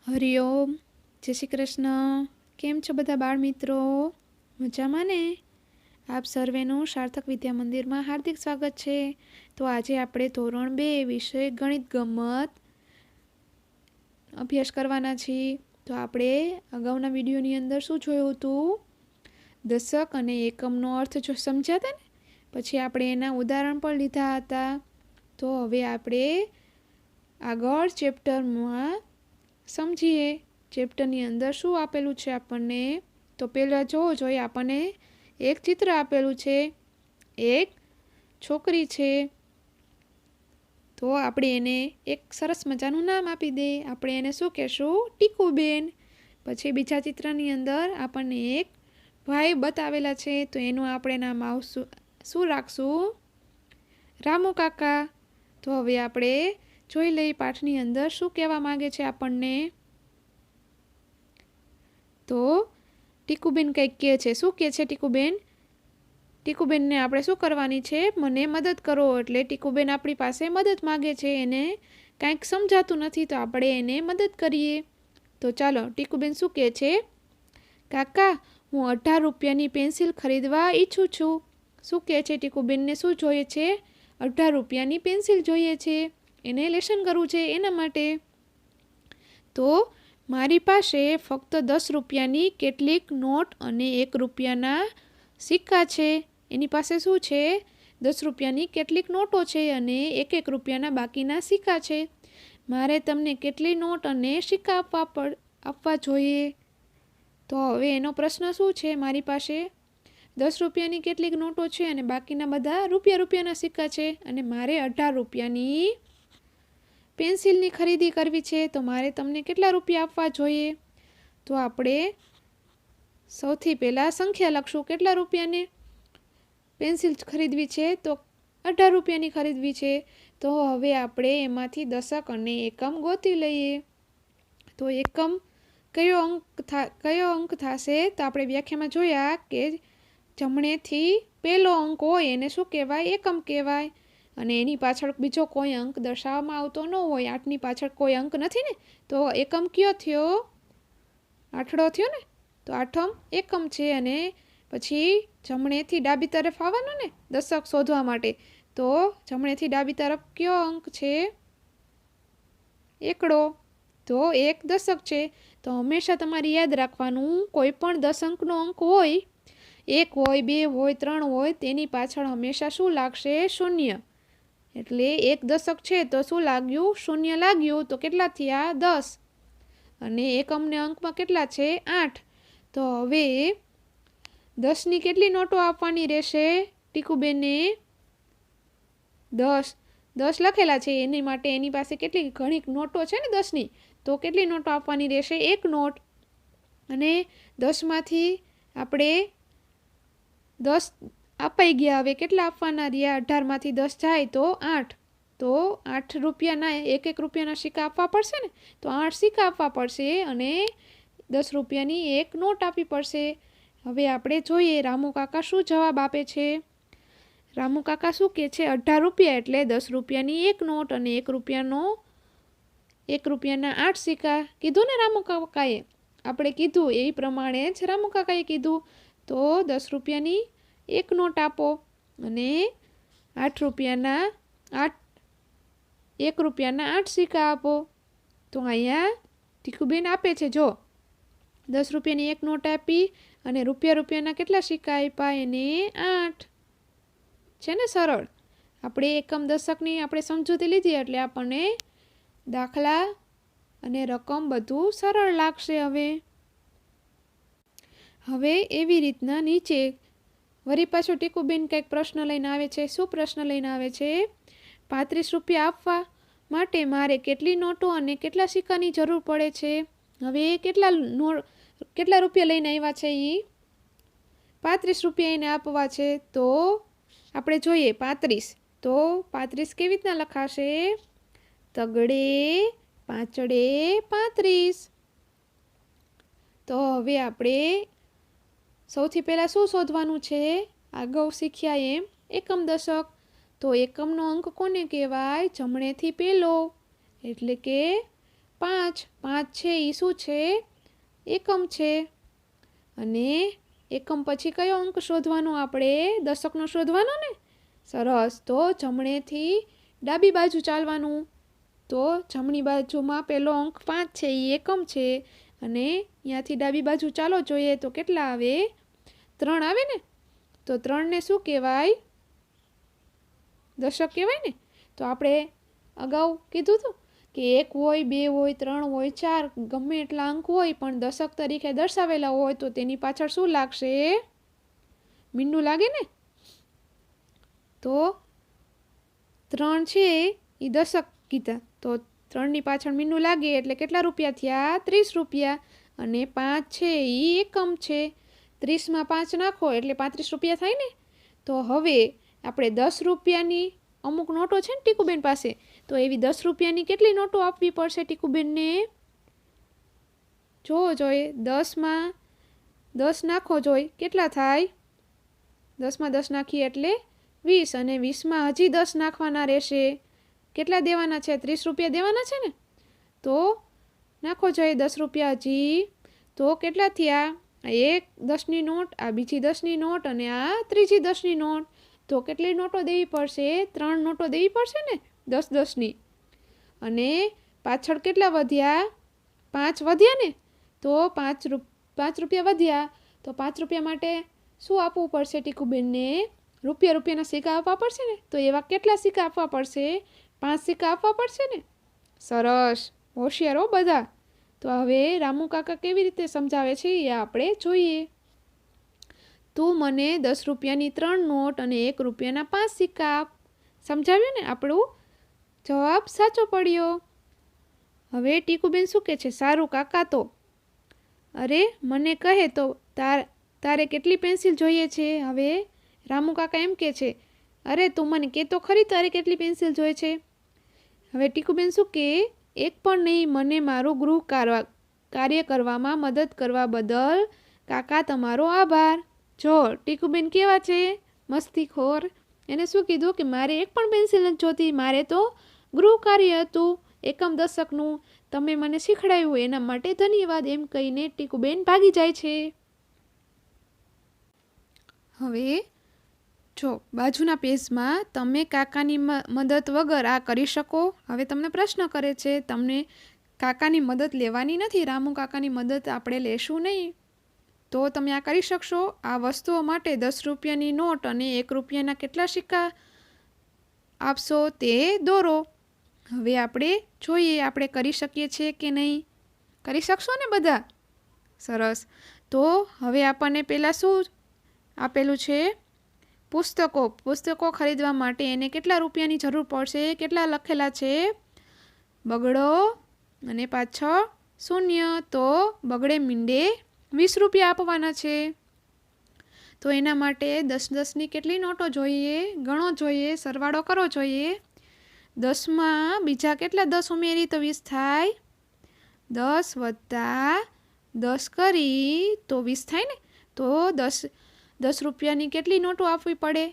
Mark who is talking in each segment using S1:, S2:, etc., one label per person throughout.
S1: હરિઓમ, જય શ્રી કૃષ્ણ. કેમ છો બધા બાળ મિત્રો? મજામાં ને? આપ સર્વેનું સાર્થક વિદ્યા મંદિરમાં હાર્દિક સ્વાગત છે. તો આજે આપણે ધોરણ 2 વિષય ગણિત ગમ્મત અભ્યાસ કરવાના છીએ. તો આપણે અગાઉના વિડીયોની અંદર શું જોયું હતું? દશક અને એકમનો અર્થ જો સમજ્યા હતા ને, પછી આપણે એના ઉદાહરણ પણ લીધા હતા. તો હવે આપણે આગળ ચેપ્ટરમાં સમજીએ. ચેપ્ટરની અંદર શું આપેલું છે આપણને? તો પહેલાં જોવો જોઈએ, આપણને એક ચિત્ર આપેલું છે, એક છોકરી છે. તો આપણે એને એક સરસ મજાનું નામ આપી દે. આપણે એને શું કહેશું? ટીકુબેન. પછી બીજા ચિત્રની અંદર આપણને એક ભાઈ બતાવેલા છે, તો એનું આપણે નામ શું રાખશું? રામુ કાકા. તો હવે આપણે જોઈ લઈએ પાઠની અંદર શું કહેવા માંગે છે આપણને. તો ટીકુબેન કંઈક કહે છે. શું કહે છે ટીકુબેન? ટીકુબેનને આપણે શું કરવાની છે? મને મદદ કરો. એટલે ટીકુબેન આપણી પાસે મદદ માગે છે. એને કાંઈક સમજાતું નથી, તો આપણે એને મદદ કરીએ. તો ચાલો, ટીકુબેન શું કહે છે? કાકા, હું 18 રૂપિયાની પેન્સિલ ખરીદવા ઈચ્છું છું. શું કહે છે ટીકુબેનને? શું જોઈએ છે? 18 રૂપિયાની પેન્સિલ જોઈએ છે. એને લેશન કરવું છે એના માટે. તો મારી પાસે ફક્ત 10 રૂપિયાની કેટલીક નોટ અને 1 રૂપિયાના સિક્કા છે. એની પાસે શું છે? 10 રૂપિયાની કેટલીક નોટો છે અને 1 રૂપિયાના બાકીના સિક્કા છે. મારે તમને કેટલી નોટ અને સિક્કા આપવા જોઈએ? તો હવે એનો પ્રશ્ન શું છે? મારી પાસે 10 રૂપિયાની કેટલીક નોટો છે અને બાકીના બધા રૂપિયાના સિક્કા છે, અને મારે 18 રૂપિયાની પેન્સિલની ખરીદી કરવી છે. તો મારે તમને કેટલા રૂપિયા આપવા જોઈએ? તો આપણે સૌથી પહેલાં સંખ્યા લખશું. કેટલા રૂપિયાને પેન્સિલ ખરીદવી છે? તો 18 રૂપિયાની ખરીદવી છે. તો હવે આપણે એમાંથી દશક અને એકમ ગોતી લઈએ. તો એકમ કયો અંક થશે? તો આપણે વ્યાખ્યામાં જોયા કે જમણેથી પહેલો અંક હોય એને શું કહેવાય? એકમ કહેવાય. અને એની પાછળ બીજો કોઈ અંક દર્શાવવામાં આવતો ન હોય. 8ની પાછળ કોઈ અંક નથી ને, તો એકમ કયો થયો? 8ડો થયો ને. તો 8મ એકમ છે. અને પછી જમણેથી ડાબી તરફ આવવાનું ને દશક શોધવા માટે. તો જમણેથી ડાબી તરફ કયો અંક છે? 1ડો. તો 1 દશક છે. તો હંમેશા તમારે યાદ રાખવાનું, કોઈ પણ 10 અંકનો અંક હોય, 1 હોય, 2 હોય, 3 હોય, તેની પાછળ હંમેશા શું લાગશે? શૂન્ય. એટલે 1 દશક છે તો શું લાગ્યું? શૂન્ય લાગ્યું. તો કેટલા થયા? 10. અને એકમને અંકમાં કેટલા છે? 8. તો હવે 10ની કેટલી નોટો આપવાની રહેશે ટીકુબેને? 10 લખેલા છે. એની માટે એની પાસે કેટલી ઘણી નોટો છે ને 10ની. તો કેટલી નોટો આપવાની રહેશે? 1 નોટ. અને 10માંથી આપણે 10 અપાઈ ગયા. હવે કેટલા આપવાના રહ્યા? 18માંથી 10 જાય તો 8. તો 8 રૂપિયાના 1 રૂપિયાના સિક્કા આપવા પડશે ને. તો 8 સિક્કા આપવા પડશે અને 10 રૂપિયાની 1 નોટ આપવી પડશે. હવે આપણે જોઈએ રામુ કાકા શું જવાબ આપે છે. રામુ કાકા શું કહે છે? 18 રૂપિયા એટલે 10 રૂપિયાની 1 નોટ અને 1 રૂપિયાના 8 સિક્કા. કીધું ને રામુ કાકાએ? આપણે કીધું એ પ્રમાણે જ રામુ કાકાએ કીધું. તો 10 રૂપિયાની 1 નોટ આપો અને 1 રૂપિયાના 8 સિક્કા આપો. તો અહીંયા ટીકુબેન આપે છે. જો 10 રૂપિયાની 1 નોટ આપી અને રૂપિયાના કેટલા સિક્કા આપ્યા? એને 8. છે ને સરળ? આપણે એકમ દશકની આપણે સમજૂતી લીધી એટલે આપણને દાખલા અને રકમ બધું સરળ લાગશે. હવે એવી રીતના નીચે વળી પાછું ટીકુબેન કંઈક પ્રશ્ન લઈને આવે છે. શું પ્રશ્ન લઈને આવે છે? 35 રૂપિયા આપવા માટે મારે કેટલી નોટો અને કેટલા સિક્કાની જરૂર પડે છે? હવે કેટલા રૂપિયા લઈને આવ્યા છે? 35 રૂપિયા એને આપવા છે. તો આપણે જોઈએ 35. તો 35 કેવી રીતના લખાશે? તગડે પાંચડે 35. તો હવે આપણે સૌથી પહેલાં શું શોધવાનું છે? અગાઉ શીખ્યા એમ એકમ દશક. તો એકમનો અંક કોને કહેવાય? જમણેથી પહેલો. એટલે કે 5 5 છે એ શું છે? એકમ છે. અને એકમ પછી કયો અંક શોધવાનો આપણે? દશકનો શોધવાનો ને? સરસ. તો જમણેથી ડાબી બાજુ ચાલવાનું. તો જમણી બાજુમાં પહેલો અંક 5 છે એ એકમ છે અને ત્યાંથી ડાબી બાજુ ચાલો જોઈએ તો કેટલા આવે? 3 આવે ને? તો 3ને શું કહેવાય? દશક કહેવાય ને? તો આપણે અગાઉ કીધું હતું કે 1 હોય, 2 હોય, 3 હોય, 4 ગમે એટલા અંક હોય પણ દશક તરીકે દર્શાવેલા હોય તો તેની પાછળ શું લાગશે? મીંડું લાગે ને? તો 3 છે એ દશક કીધા તો 3ની પાછળ મીંડું લાગે એટલે કેટલા રૂપિયા થયા? 30 રૂપિયા. અને 5 છે એ એકમ છે. 30માં 5 નાખો એટલે 35 રૂપિયા થાય ને? તો હવે આપણે 10 રૂપિયાની અમુક નોટો છે ને ટીકુબેન પાસે, તો એવી 10 રૂપિયાની કેટલી નોટો આપવી પડશે ટીકુબેનને? જોવો જોઈએ. 10માં 10 નાખો જોઈ કેટલા થાય? 10માં 10 નાખીએ એટલે 20 અને 20માં હજી 10 નાખવાના રહેશે. કેટલા દેવાના છે? 30 રૂપિયા દેવાના છે ને? તો નાખો જોઈએ 10 રૂપિયા હજી. તો કેટલા થયા? આ એક 10ની નોટ, આ બીજી 10ની નોટ અને આ ત્રીજી 10ની નોટ. તો કેટલી નોટો દેવી પડશે? 3 નોટો દેવી પડશે ને 10 10ની. અને પાછળ કેટલા વધ્યા? 5 વધ્યા ને? તો 5 રૂપિયા વધ્યા. તો 5 રૂપિયા માટે શું આપવું પડશે ટીકુબેનને? રૂપિયાના સિક્કા આપવા પડશે ને? તો એવા કેટલા સિક્કા આપવા પડશે? 5 સિક્કા આપવા પડશે ને? સરસ, હોશિયાર હો બધા. તો હવે રામુ કાકા કેવી રીતે સમજાવે છે એ આપણે જોઈએ. તું મને 10 રૂપિયાની 3 નોટ અને 1 રૂપિયાના 5 સિક્કા આપ. સમજાવ્યું ને? આપણું જવાબ સાચો પડ્યો. હવે ટીકુબેન શું કહે છે? સારું કાકા. તો અરે મને કહે તો તારે કેટલી પેન્સિલ જોઈએ છે? હવે રામુ કાકા એમ કહે છે, અરે તું મને કહે તો ખરી તારે કેટલી પેન્સિલ જોઈએ છે? હવે ટીકુબેન શું કહે? એક પણ નહીં. મને મારું ગૃહ કાર્ય કરવામાં મદદ કરવા બદલ કાકા તમારો આભાર. જો ટીકુબેન કેવા છે? મસ્તીખોર. એને શું કીધું કે મારે એક પણ પેન્સિલ નથી જોતી, મારે તો ગૃહ કાર્ય હતું એકમ દશકનું, તમે મને શીખડાવ્યું એના માટે ધન્યવાદ એમ કહીને ટીકુબેન ભાગી જાય છે. હવે જો બાજુના પેજમાં તમે કાકાની મદદ વગર આ કરી શકો? હવે તમને પ્રશ્ન કરે છે, તમને કાકાની મદદ લેવાની નથી, રામુ કાકાની મદદ આપણે લેશું નહીં, તો તમે આ કરી શકશો? આ વસ્તુઓ માટે 10 રૂપિયાની નોટ અને 1 રૂપિયાના કેટલા સિક્કા આપશો તે દોરો. હવે આપણે જોઈએ આપણે કરી શકીએ છીએ કે નહીં. કરી શકશો ને બધા? સરસ. તો હવે આપણને પહેલાં શું આપેલું છે? પુસ્તકો ખરીદવા માટે એને કેટલા રૂપિયાની જરૂર પડશે? કેટલા લખેલા છે? બગડો અને પાછળ શૂન્ય. તો બગડે મીંડે 20 રૂપિયા આપવાના છે. તો એના માટે 10 10ની કેટલી નોટો જોઈએ? ગણો જોઈએ, સરવાળો કરો જોઈએ. 10માં બીજા કેટલા 10 ઉમેરી તો 20 થાય? 10 વત્તા 10 કરી તો 20 થાય ને? તો 10 રૂપિયાની કેટલી નોટો આપવી પડે?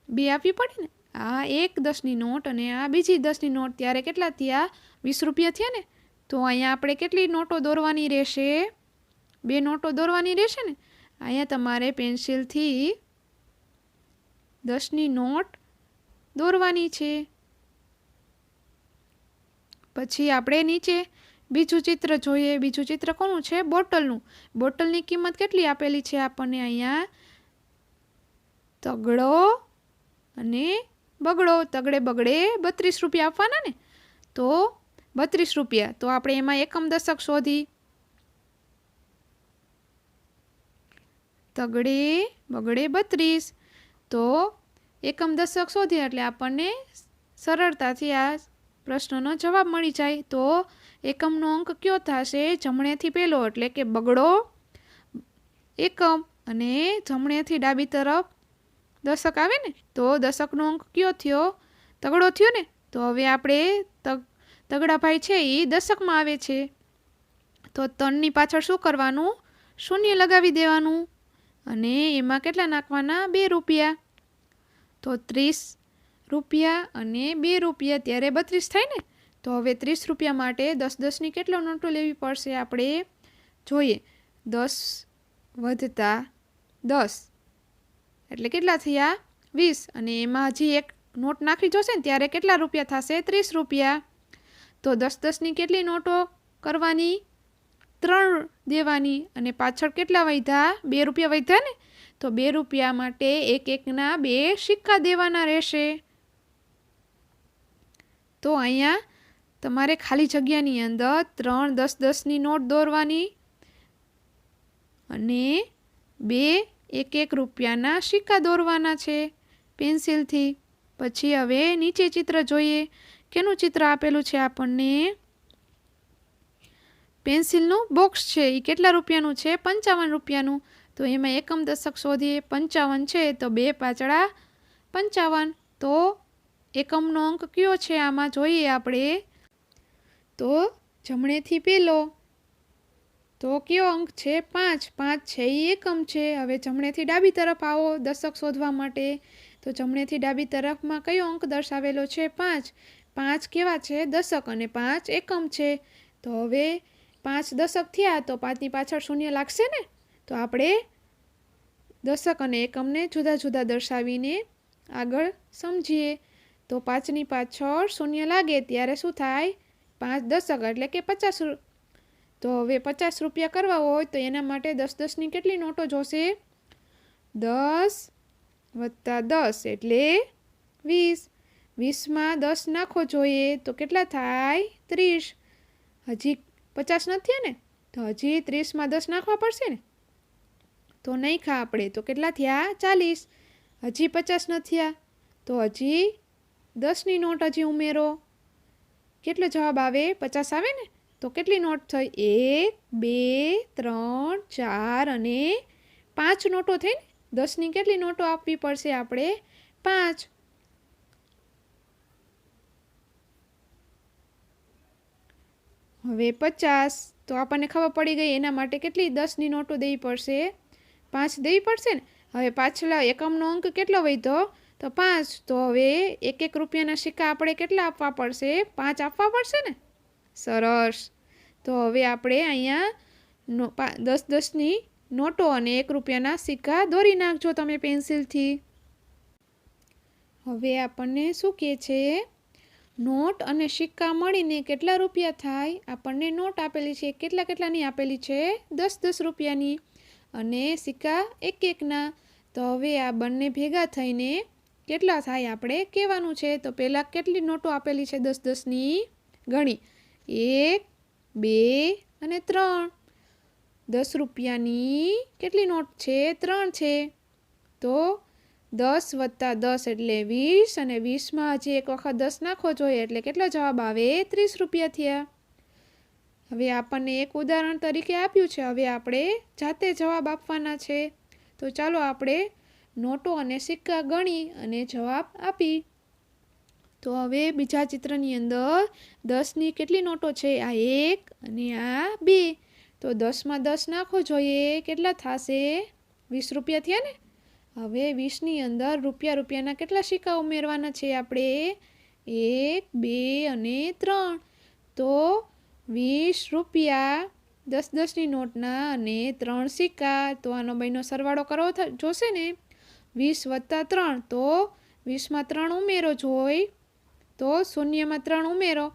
S1: 2 આપવી પડે ને? આ એક 10ની નોટ અને આ બીજી 10ની નોટ, ત્યારે કેટલા થયા? 20 રૂપિયા થયા ને? તો અહીંયા આપણે કેટલી નોટો દોરવાની રહેશે? 2 નોટો દોરવાની રહેશે ને? અહીંયા તમારે પેન્સિલથી 10ની નોટ દોરવાની છે. પછી આપણે નીચે બીજું ચિત્ર જોઈએ. બીજું ચિત્ર કોનું છે? બોટલનું. બોટલની કિંમત કેટલી આપેલી છે આપણને અહીંયા? તગડો અને બગડો. તગડે બગડે 32 રૂપિયા આપવાના ને? તો 32 રૂપિયા. તો આપણે એમાં એકમ દશક શોધી. તગડે બગડે 32. તો એકમ દશક શોધીએ એટલે આપણને સરળતાથી આ પ્રશ્નનો જવાબ મળી જાય. તો એકમનો અંક કયો થશે? જમણેથી પહેલો એટલે કે બગડો એકમ અને જમણેથી ડાબી તરફ દશક આવે ને? તો દશકનો અંક કયો થયો? તગડો થયો ને? તો હવે આપણે તગડાભાઈ છે એ દશકમાં આવે છે. તો 3ની પાછળ શું કરવાનું? શૂન્ય લગાવી દેવાનું અને એમાં કેટલા નાખવાના? 2 રૂપિયા. તો 30 રૂપિયા અને 2 રૂપિયા ત્યારે 32 થાય ને? તો હવે 30 રૂપિયા માટે 10-10ની કેટલો નોટો લેવી પડશે આપણે જોઈએ. 10 વત્તા 10 એટલે કેટલા થયા 20, અને એમાં હજી એક નોટ નાખી જોશે ને ત્યારે કેટલા રૂપિયા થશે 30 રૂપિયા. તો 10-10ની કેટલી નોટો કરવાની 3 દેવાની, અને પાછળ કેટલા વધ્યા 2 રૂપિયા વધ્યા ને, તો 2 રૂપિયા માટે એક એકના 2 સિક્કા દેવાના રહેશે. તો અહીંયા તમારે ખાલી જગ્યાની અંદર 3 10-10ની નોટ દોરવાની અને 2 1-1 રૂપિયાના સિક્કા દોરવાના છે પેન્સિલથી. પછી હવે નીચે ચિત્ર જોઈએ. કેનું ચિત્ર આપેલું છે આપણને? પેન્સિલનું બોક્સ છે. એ કેટલા રૂપિયાનું છે? 55 રૂપિયાનું. તો એમાં એકમ દશક શોધીએ. 55 છે તો 2 પાંચડા 55. તો એકમનો અંક કયો છે આમાં જોઈએ આપણે. તો જમણેથી પેલો તો કયો અંક છે 5. 5 છે એ એકમ છે. હવે જમણેથી ડાબી તરફ આવો દશક શોધવા માટે. તો જમણેથી ડાબી તરફમાં કયો અંક દર્શાવેલો છે 5. 5 કેવા છે? દશક, અને 5 એકમ છે. તો હવે 5 દશક થયા તો 5ની પાછળ શૂન્ય લાગશે ને. તો આપણે દશક અને એકમને જુદા જુદા દર્શાવીને આગળ સમજીએ. તો 5ની પાછળ શૂન્ય લાગે ત્યારે શું થાય? 5 દશક એટલે કે 50. તો હવે 50 રૂપિયા કરવા હોય તો એના માટે 10-10ની કેટલી નોટો જોશે? 10 વત્તા 10 એટલે 20. 20માં 10 નાખો જોઈએ તો કેટલા થાય? 30. હજી 50 નથી થયા ને, તો હજી 30માં 10 નાખવા પડશે ને. તો નહીં ખા આપણે. તો કેટલા થયા? 40. હજી 50 નથી થયા તો હજી 10ની નોટ હજી ઉમેરો. કેટલો જવાબ આવે? 50 આવે ને. તો કેટલી નોટ થઈ? 1 2 3 4 અને 5 નોટો થઈ ને. 10ની કેટલી નોટો આપવી પડશે આપણે? 5. હવે 50. તો આપણને ખબર પડી ગઈ એના માટે કેટલી 10ની નોટો દેવી પડશે? 5 દેવી પડશે ને. હવે પાછલા એકમનો અંક કેટલો વધ્યો? તો 5. તો હવે 1-1 રૂપિયાના સિક્કા આપણે કેટલા આપવા પડશે? 5 આપવા પડશે ને. સરસ. તો હવે આપણે અહીંયા 10-10ની નોટો અને 1 રૂપિયાના સિક્કા દોરી નાખજો તમે પેન્સિલથી. હવે આપણને શું કહે છે? નોટ અને સિક્કા મળીને કેટલા રૂપિયા થાય? આપણને નોટ આપેલી છે. કેટલાની આપેલી છે? 10-10 રૂપિયાની, અને સિક્કા 1-1ના. તો હવે આ બંને ભેગા થઈને કેટલા થાય આપણે કહેવાનું છે. તો પહેલાં કેટલી નોટો આપેલી છે 10-10ની? ગણી. 1 2 અને 3. 10 રૂપિયાની કેટલી નોટ છે? 3 છે. તો 10 વત્તા 10 એટલે 20, અને 20માં હજી એક વખત 10 નાખવો જોઈએ એટલે કેટલો જવાબ આવે? 30 રૂપિયા થયા. હવે આપણને એક ઉદાહરણ તરીકે આપ્યું છે. હવે આપણે જાતે જવાબ આપવાના છે. તો ચાલો આપણે નોટો અને સિક્કા ગણી અને જવાબ આપી. તો હવે બીજા ચિત્રની અંદર 10ની કેટલી નોટો છે? આ 1 અને આ 2. તો 10માં 10 નાખવો જોઈએ. કેટલા થશે? 20 રૂપિયા થયા ને. હવે 20ની અંદર રૂપિયાના કેટલા સિક્કા ઉમેરવાના છે આપણે? 1 2 અને 3. તો 20 રૂપિયા 10-10ની નોટના અને 3 સિક્કા. તો આનો બેનો સરવાળો કરવો જોશે ને. 20 વત્તા 3. તો 20માં 3 ઉમેરો જોઈ. તો શૂન્યમાં 3 ઉમેરો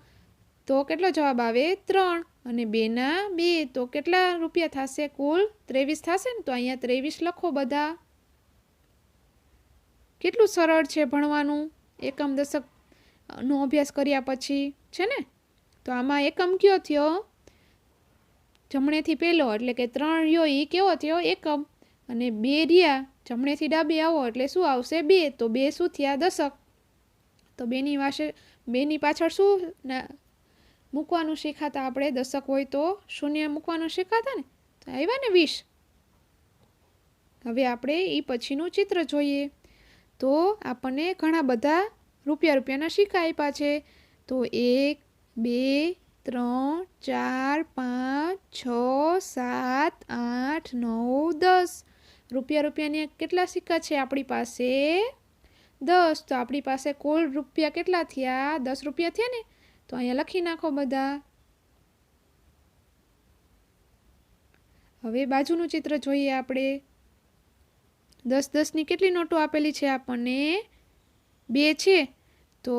S1: તો કેટલો જવાબ આવે? 3. અને 2ના 2. તો કેટલા રૂપિયા થશે? કુલ 23 થશે ને. તો અહીંયા 23 લખો બધા. કેટલું સરળ છે ભણવાનું એકમ દશકનો અભ્યાસ કર્યા પછી છે ને. તો આમાં એકમ કયો થયો? જમણેથી પહેલો એટલે કે 3 રહ્યો એ કેવો થયો? એકમ. અને 2 રહ્યા જમણેથી ડાબે આવો એટલે શું આવશે? 2. તો 2 શું થયા? દશક. તો 2ની પાછળ શું મૂકવાનું શીખાતા આપણે? દશક હોય તો શૂન્ય મૂકવાનું શીખાતા ને. તો આવ્યા ને 20. હવે આપણે એ પછીનું ચિત્ર જોઈએ. તો આપણને ઘણા બધા રૂપિયાના સિક્કા આપ્યા છે. તો 1 2 3 4 5 6 7 8 9 10. રૂપિયાની કેટલા સિક્કા છે આપણી પાસે? 10. તો આપણી પાસે કુલ રૂપિયા કેટલા થયા? 10 રૂપિયા થયા ને. તો અહીંયા લખી નાખો બધા. હવે બાજુનું ચિત્ર જોઈએ આપણે. 10-10ની કેટલી નોટો આપેલી છે આપણને? 2 છે. તો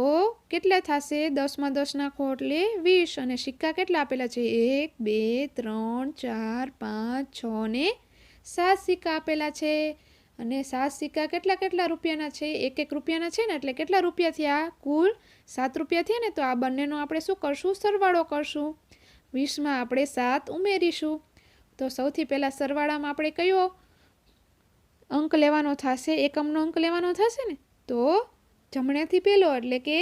S1: કેટલા થશે? 10માં 10 નાખો એટલે 20. અને સિક્કા કેટલા આપેલા છે? 1 2 3 4 5 6 ને 7 સિક્કા આપેલા છે. અને 7 સિક્કા કેટલા રૂપિયાના છે? 1 રૂપિયાના છે ને, એટલે કેટલા રૂપિયા થયા? કુલ 7 રૂપિયા થયા ને. તો આ બંનેનો આપણે શું કરશું? સરવાળો કરશું. 20માં આપણે 7 ઉમેરીશું. તો સૌથી પહેલાં સરવાળામાં આપણે કયો અંક લેવાનો થશે? એકમનો અંક લેવાનો થશે ને. તો જમણેથી પહેલો એટલે કે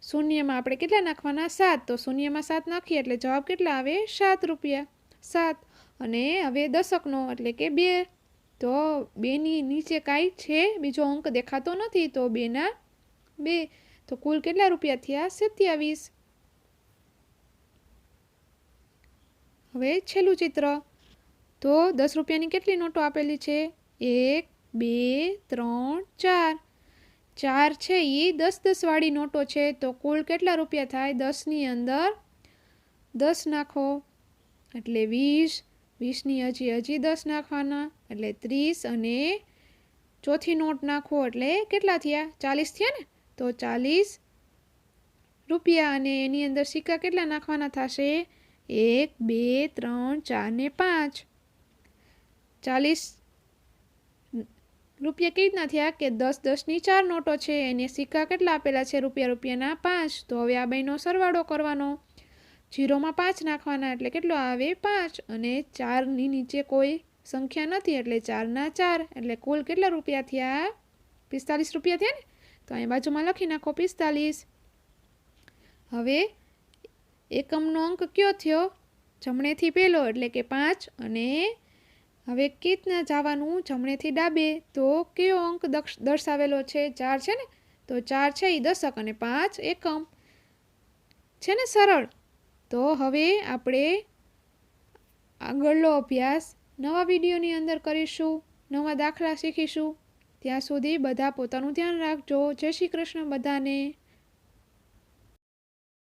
S1: શૂન્યમાં આપણે કેટલા નાખવાના? 7. તો શૂન્યમાં 7 નાખીએ એટલે જવાબ કેટલા આવે? 7 રૂપિયા. 7. અને હવે દશકનો એટલે કે 2. તો 2ની નીચે કાંઈ છે બીજો અંક દેખાતો નથી. તો 2ના 2. તો કુલ કેટલા રૂપિયા થયા? 27. હવે છેલ્લું ચિત્ર. તો 10 રૂપિયાની કેટલી નોટો આપેલી છે? 1 2 3 4. 4 છે એ 10-10 વાળી નોટો છે. તો કુલ કેટલા રૂપિયા થાય? 10ની અંદર 10 નાખો એટલે 20. 20ની હજી 10 નાખવાના એટલે 30. અને ચોથી નોટ નાખો એટલે કેટલા થયા? 40 થયા ને. તો 40 રૂપિયા. અને એની અંદર સિક્કા કેટલા નાખવાના થશે? 1 2 3 4 ને 5. 40 રૂપિયા કેવી રીતના થયા? કે 10-10ની 4 નોટો છે. એને સિક્કા કેટલા આપેલા છે? રૂપિયાના 5. તો હવે આ બેનો સરવાળો કરવાનો. 0માં 5 નાખવાના એટલે કેટલો આવે? 5. અને 4ની નીચે કોઈ સંખ્યા નથી એટલે 4ના 4. એટલે કુલ કેટલા રૂપિયા થયા? 45 રૂપિયા થયા ને. તો અહીં બાજુમાં લખી નાખો 45. હવે એકમનો અંક કયો થયો? જમણેથી પહેલો એટલે કે 5. અને હવે કેટલા જવાનું? જમણેથી ડાબે. તો કયો અંક દર્શાવેલો છે? 4 છે ને. તો 4 છે એ દશક અને 5 એકમ છે ને. સરળ. તો હવે આપણે આગળનો અભ્યાસ નવા વિડીયોની અંદર કરીશું. નવા દાખલા શીખીશું. ત્યાં સુધી બધા પોતાનું ધ્યાન રાખજો. જય શ્રી કૃષ્ણ બધાને.